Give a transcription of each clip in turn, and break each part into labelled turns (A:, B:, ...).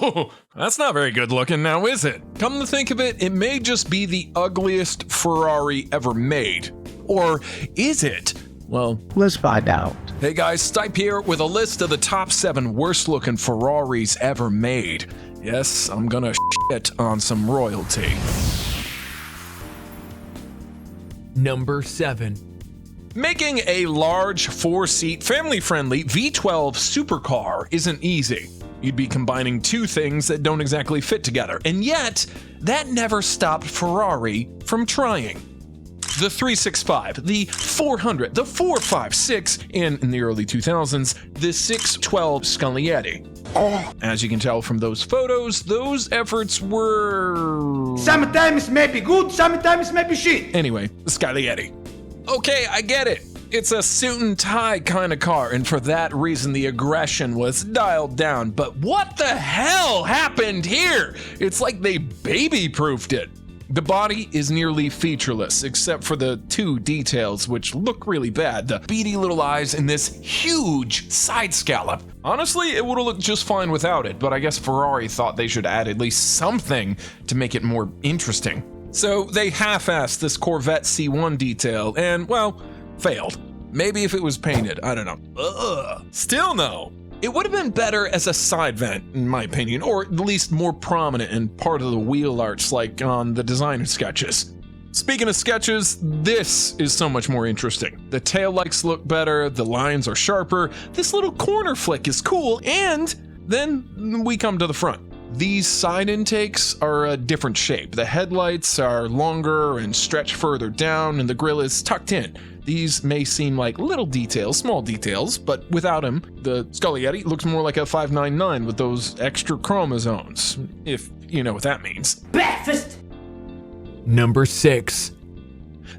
A: Oh, that's not very good looking now, is it? Come to think of it, it may just be the ugliest Ferrari ever made. Or is it? Well,
B: let's find out.
A: Hey guys, Stipe here with a list of the top 7 worst looking Ferraris ever made. Yes, I'm gonna shit on some royalty.
C: Number 7.
A: Making a large 4-seat family-friendly V12 supercar isn't easy. You'd be combining two things that don't exactly fit together, and yet that never stopped Ferrari from trying. The 365, the 400, the 456, and in the early 2000s, the 612 Scaglietti. As you can tell from those photos, those efforts were...
D: sometimes maybe good, sometimes maybe shit.
A: Anyway, the Scaglietti. Okay, I get it. It's a suit and tie kind of car, and for that reason the aggression was dialed down. But what the hell happened here? It's like they baby-proofed it. The body is nearly featureless, except for the two details which look really bad. The beady little eyes and this huge side scallop. Honestly, it would have looked just fine without it, but I guess Ferrari thought they should add at least something to make it more interesting. So they half-assed this Corvette C1 detail and, well, failed. Maybe if it was painted, I don't know. Still no. It would have been better as a side vent, in my opinion, or at least more prominent and part of the wheel arch like on the designer sketches. Speaking of sketches, this is so much more interesting. The taillights look better, the lines are sharper, this little corner flick is cool, and then we come to the front. These side intakes are a different shape. The headlights are longer and stretch further down, and the grille is tucked in. These may seem like little details, small details, but without him, the Scaglietti looks more like a 599 with those extra chromosomes, if you know what that means.
D: Breakfast!
C: Number 6.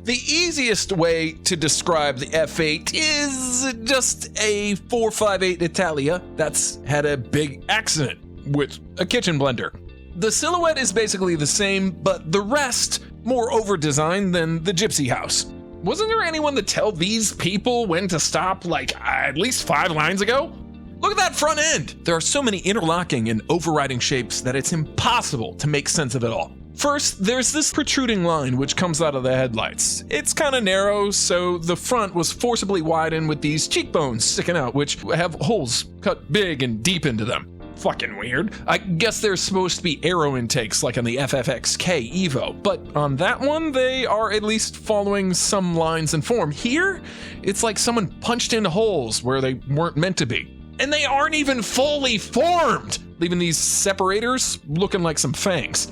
A: The easiest way to describe the F8 is just a 458 Italia that's had a big accident with a kitchen blender. The silhouette is basically the same, but the rest more over-designed than the Gypsy House. Wasn't there anyone to tell these people when to stop like at least 5 lines ago? Look at that front end! There are so many interlocking and overriding shapes that it's impossible to make sense of it all. First, there's this protruding line which comes out of the headlights. It's kind of narrow, so the front was forcibly widened with these cheekbones sticking out, which have holes cut big and deep into them. Fucking weird. I guess there's supposed to be aero intakes like on the FFXK Evo, but on that one, they are at least following some lines and form. Here, it's like someone punched in holes where they weren't meant to be. And they aren't even fully formed, leaving these separators looking like some fangs.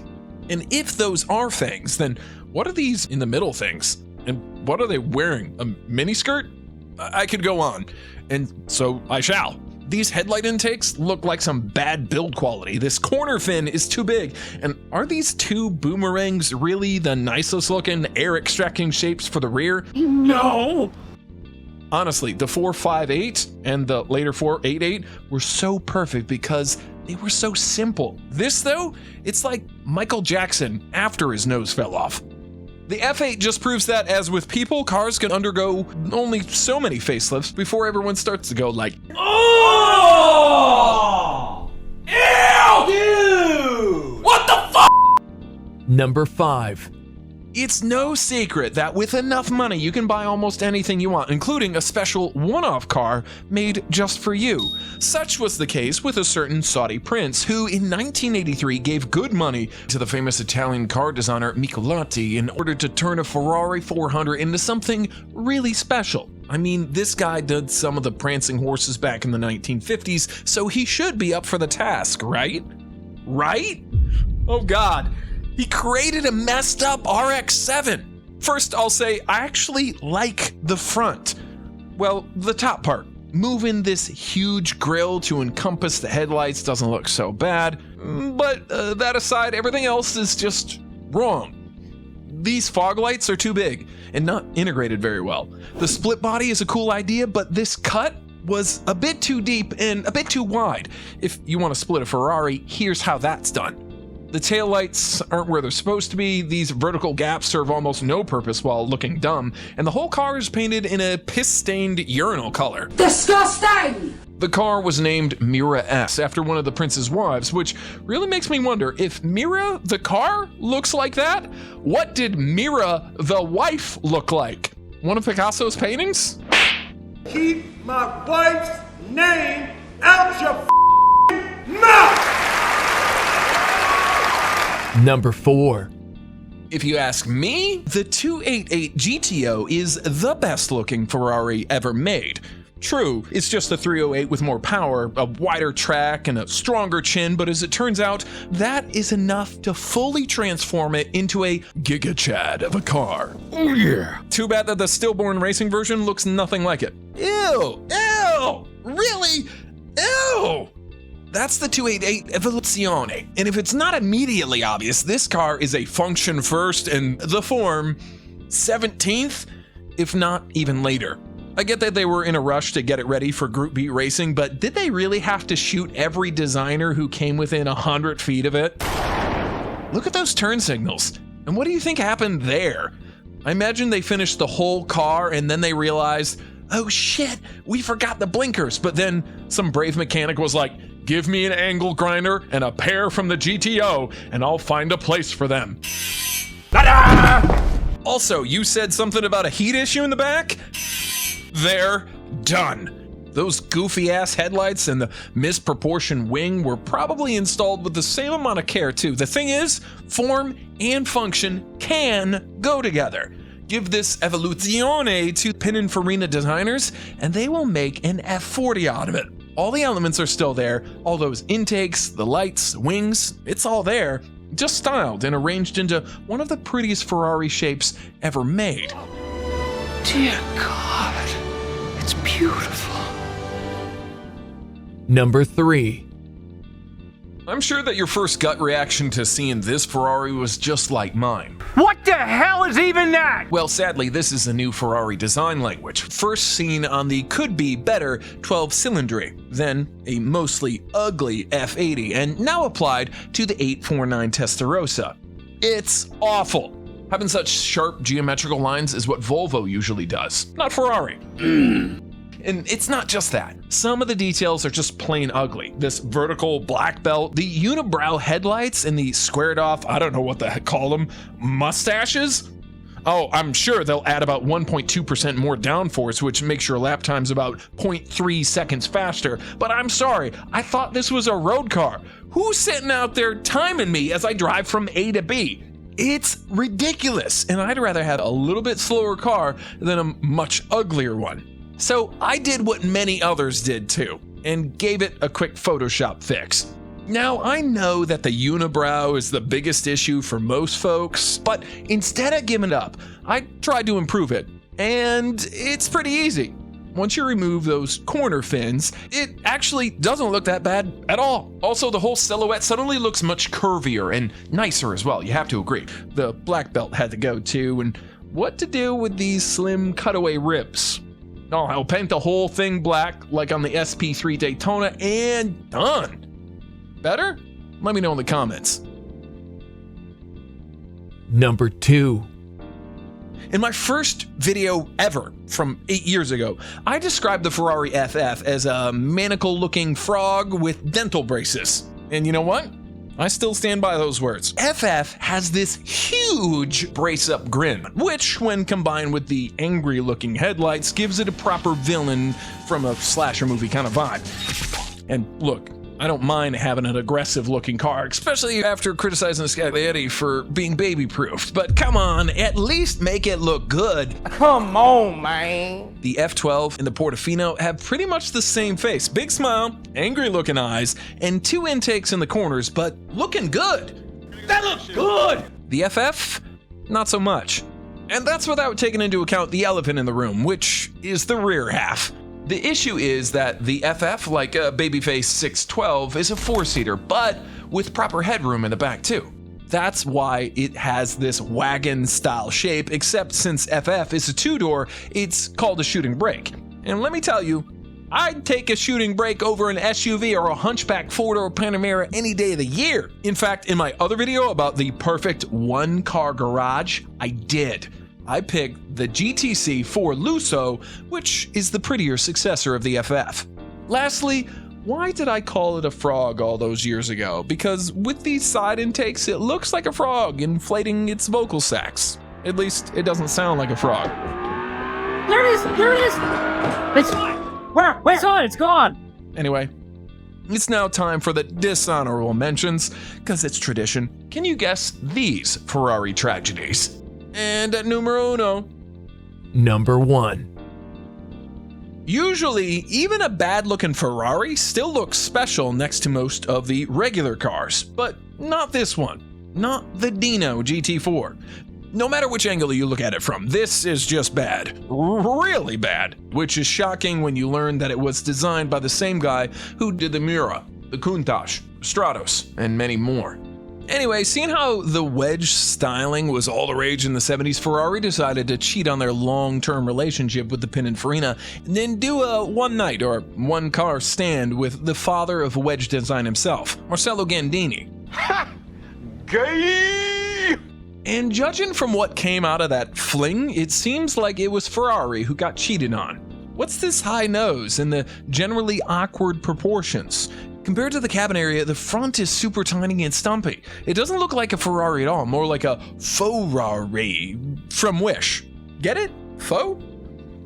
A: And if those are fangs, then what are these in the middle things? And what are they wearing? A miniskirt? I could go on, and so I shall. These headlight intakes look like some bad build quality. This corner fin is too big. And are these two boomerangs really the nicest looking air extracting shapes for the rear?
B: No!
A: Honestly, the 458 and the later 488 were so perfect because they were so simple. This though, it's like Michael Jackson after his nose fell off. The F8 just proves that, as with people, cars can undergo only so many facelifts before everyone starts to go like, oh! Ew! Dude! What the fuck?
C: Number 5.
A: It's no secret that with enough money you can buy almost anything you want, including a special one-off car made just for you. Such was the case with a certain Saudi prince who in 1983 gave good money to the famous Italian car designer Michelotti in order to turn a Ferrari 400 into something really special. I mean, this guy did some of the prancing horses back in the 1950s, so he should be up for the task, right? Right? Oh God. He created a messed up RX-7. First, I'll say I actually like the front. Well, the top part. Moving this huge grille to encompass the headlights doesn't look so bad, but that aside, everything else is just wrong. These fog lights are too big and not integrated very well. The split body is a cool idea, but this cut was a bit too deep and a bit too wide. If you want to split a Ferrari, here's how that's done. The taillights aren't where they're supposed to be, these vertical gaps serve almost no purpose while looking dumb, and the whole car is painted in a piss-stained urinal color.
E: Disgusting!
A: The car was named Mira S after one of the prince's wives, which really makes me wonder if Mira the car looks like that, what did Mira the wife look like? One of Picasso's paintings?
D: Keep my wife's name out your mouth!
C: Number 4.
A: If you ask me, the 288 GTO is the best looking Ferrari ever made. True, it's just a 308 with more power, a wider track, and a stronger chin, but as it turns out, that is enough to fully transform it into a Giga Chad of a car. Oh yeah. Too bad that the stillborn racing version looks nothing like it. Ew! Ew! Really? Ew! That's the 288 Evoluzione, and if it's not immediately obvious, this car is a function first and the form 17th, if not even later. I get that they were in a rush to get it ready for Group B racing, but did they really have to shoot every designer who came within 100 feet of it? Look at those turn signals, and what do you think happened there? I imagine they finished the whole car and then they realized, oh shit, we forgot the blinkers, but then some brave mechanic was like, give me an angle grinder and a pair from the GTO, and I'll find a place for them. Ta-da! Also, you said something about a heat issue in the back? They're done. Those goofy ass headlights and the misproportioned wing were probably installed with the same amount of care too. The thing is, form and function can go together. Give this Evoluzione to Pininfarina designers and they will make an F40 out of it. All the elements are still there, all those intakes, the lights, wings, it's all there, just styled and arranged into one of the prettiest Ferrari shapes ever made.
B: Dear God, it's beautiful.
C: Number 3.
A: I'm sure that your first gut reaction to seeing this Ferrari was just like mine.
D: What the hell is even that?
A: Well, sadly, this is a new Ferrari design language, first seen on the could-be better 12-cylindry, then a mostly ugly F80, and now applied to the 849 Testarossa. It's awful. Having such sharp geometrical lines is what Volvo usually does, not Ferrari. And it's not just that. Some of the details are just plain ugly. This vertical black belt, the unibrow headlights, and the squared off, I don't know what the heck call them, mustaches? Oh, I'm sure they'll add about 1.2% more downforce, which makes your lap times about 0.3 seconds faster. But I'm sorry, I thought this was a road car. Who's sitting out there timing me as I drive from A to B? It's ridiculous, and I'd rather have a little bit slower car than a much uglier one. So I did what many others did too, and gave it a quick Photoshop fix. Now I know that the unibrow is the biggest issue for most folks, but instead of giving up, I tried to improve it, and it's pretty easy. Once you remove those corner fins, it actually doesn't look that bad at all. Also, the whole silhouette suddenly looks much curvier and nicer as well, you have to agree. The black belt had to go too, and what to do with these slim cutaway ribs? Oh, I'll paint the whole thing black like on the SP3 Daytona and done. Better? Let me know in the comments.
C: Number 2.
A: In my first video ever from 8 years ago, I described the Ferrari FF as a manacle-looking frog with dental braces. And you know what? I still stand by those words. FF has this huge brace-up grin, which, when combined with the angry-looking headlights, gives it a proper villain from a slasher movie kind of vibe. And look, I don't mind having an aggressive-looking car, especially after criticizing the Scaglietti for being baby-proofed. But come on, at least make it look good.
D: Come on, man.
A: The F12 and the Portofino have pretty much the same face. Big smile, angry-looking eyes, and 2 intakes in the corners, but looking good.
D: That looks good.
A: The FF, not so much. And that's without taking into account the elephant in the room, which is the rear half. The issue is that the FF, like a babyface 612, is a 4-seater, but with proper headroom in the back too. That's why it has this wagon-style shape, except since FF is a 2-door, it's called a shooting brake. And let me tell you, I'd take a shooting brake over an SUV or a hunchback 4-door Panamera any day of the year. In fact, in my other video about the perfect one-car garage, I did. I picked the GTC 4 Lusso, which is the prettier successor of the FF. Lastly, why did I call it a frog all those years ago? Because with these side intakes, it looks like a frog inflating its vocal sacs. At least, it doesn't sound like a frog.
E: There it is! There it is! It's where? It's on! It's gone!
A: Anyway, it's now time for the dishonorable mentions, because it's tradition. Can you guess these Ferrari tragedies? And at numero uno,
C: Number 1.
A: usually, even a bad-looking Ferrari still looks special next to most of the regular cars, but not this one. Not the Dino GT4. No matter which angle you look at it from, this is just bad. Really bad. Which is shocking when you learn that it was designed by the same guy who did the Miura, the Countach, Stratos, and many more. Anyway, seeing how the wedge styling was all the rage in the 70s, Ferrari decided to cheat on their long-term relationship with the Pininfarina and then do a one-night or one-car stand with the father of wedge design himself, Marcello Gandini.
D: Gay!
A: And judging from what came out of that fling, it seems like it was Ferrari who got cheated on. What's this high nose and the generally awkward proportions? Compared to the cabin area, the front is super tiny and stumpy. It doesn't look like a Ferrari at all, more like a Ferrari from Wish. Get it? Faux?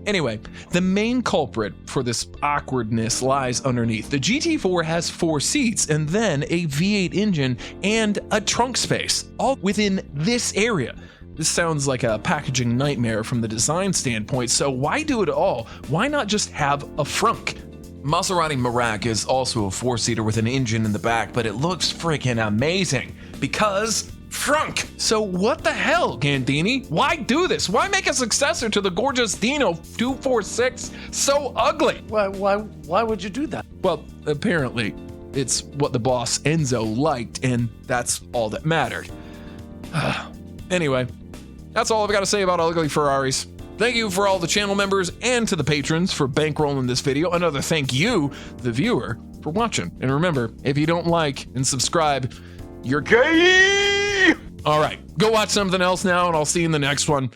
A: Anyway, the main culprit for this awkwardness lies underneath. The GT4 has 4 seats and then a V8 engine and a trunk space, all within this area. This sounds like a packaging nightmare from the design standpoint, so why do it all? Why not just have a frunk? Maserati Merak is also a 4-seater with an engine in the back, but it looks freaking amazing because frunk. So what the hell, Gandini? Why do this? Why make a successor to the gorgeous Dino 246 so ugly?
B: Why would you do that?
A: Well, apparently, it's what the boss Enzo liked, and that's all that mattered. Anyway, that's all I've got to say about ugly Ferraris. Thank you for all the channel members and to the patrons for bankrolling this video. Another thank you, the viewer, for watching. And remember, if you don't like and subscribe, you're gay! All right, go watch something else now, and I'll see you in the next one.